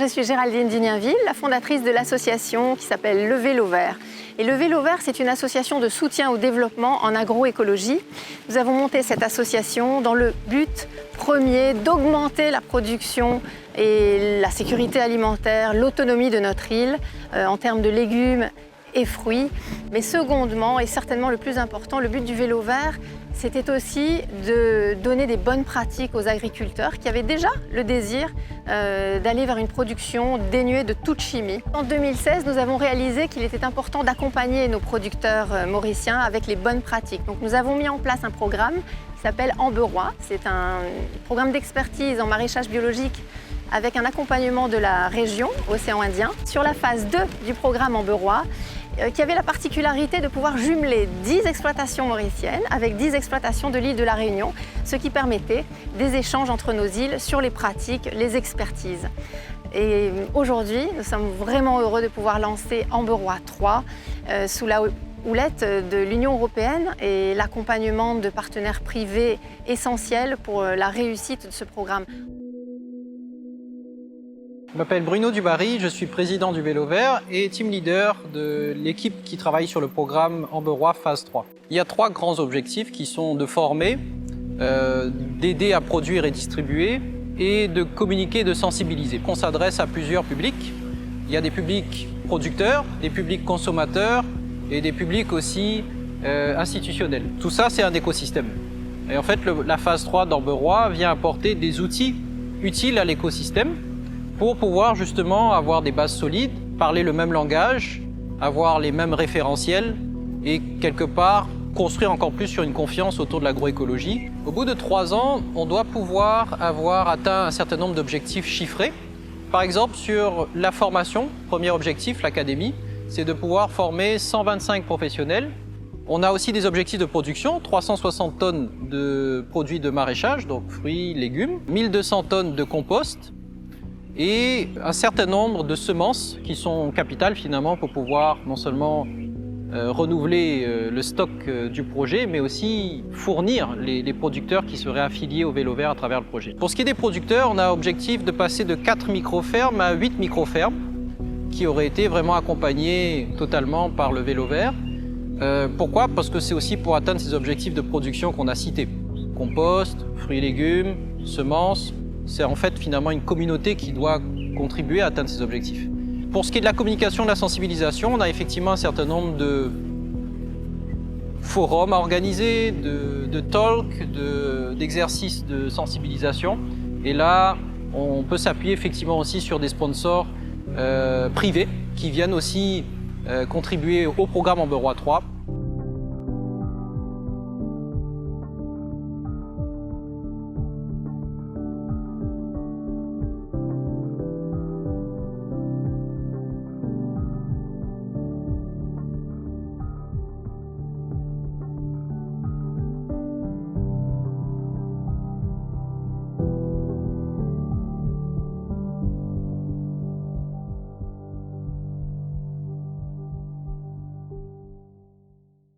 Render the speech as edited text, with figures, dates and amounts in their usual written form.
je suis Géraldine Dunienville, la fondatrice de l'association qui s'appelle Le Vélo Vert. Et Le Vélo Vert, c'est une association de soutien au développement en agroécologie. Nous avons monté cette association dans le but premier d'augmenter la production et la sécurité alimentaire, l'autonomie de notre île en termes de légumes et fruits. Mais secondement, et certainement le plus important, le but du Vélo Vert, c'était aussi de donner des bonnes pratiques aux agriculteurs qui avaient déjà le désir d'aller vers une production dénuée de toute chimie. En 2016, nous avons réalisé qu'il était important d'accompagner nos producteurs mauriciens avec les bonnes pratiques. Donc nous avons mis en place un programme qui s'appelle Amberois. C'est un programme d'expertise en maraîchage biologique avec un accompagnement de la région, Océan Indien. Sur la phase 2 du programme Amberois, qui avait la particularité de pouvoir jumeler 10 exploitations mauriciennes avec 10 exploitations de l'île de la Réunion, ce qui permettait des échanges entre nos îles sur les pratiques, les expertises. Et aujourd'hui, nous sommes vraiment heureux de pouvoir lancer Amberois 3 sous la houlette de l'Union européenne et l'accompagnement de partenaires privés essentiels pour la réussite de ce programme. Je m'appelle Bruno Dubarry, je suis président du Vélo Vert et team leader de l'équipe qui travaille sur le programme Amberois phase 3. Il y a 3 grands objectifs qui sont de former, d'aider à produire et distribuer et de communiquer et de sensibiliser. On s'adresse à plusieurs publics. Il y a des publics producteurs, des publics consommateurs et des publics aussi institutionnels. Tout ça, c'est un écosystème. Et en fait, la phase 3 d'Amberois vient apporter des outils utiles à l'écosystème pour pouvoir justement avoir des bases solides, parler le même langage, avoir les mêmes référentiels et quelque part construire encore plus sur une confiance autour de l'agroécologie. Au bout de 3 ans, on doit pouvoir avoir atteint un certain nombre d'objectifs chiffrés. Par exemple, sur la formation, premier objectif, l'académie, c'est de pouvoir former 125 professionnels. On a aussi des objectifs de production, 360 tonnes de produits de maraîchage, donc fruits, légumes, 1200 tonnes de compost, et un certain nombre de semences qui sont capitales finalement pour pouvoir non seulement renouveler le stock du projet, mais aussi fournir les producteurs qui seraient affiliés au Vélo Vert à travers le projet. Pour ce qui est des producteurs, on a objectif de passer de 4 micro-fermes à 8 micro-fermes qui auraient été vraiment accompagnées totalement par le Vélo Vert. Pourquoi? Parce que c'est aussi pour atteindre ces objectifs de production qu'on a cités. Compost, fruits et légumes, semences. C'est en fait finalement une communauté qui doit contribuer à atteindre ces objectifs. Pour ce qui est de la communication, de la sensibilisation, on a effectivement un certain nombre de forums à organiser, de talks, d'exercices de sensibilisation. Et là, on peut s'appuyer effectivement aussi sur des sponsors privés qui viennent aussi contribuer au programme Amberois 3.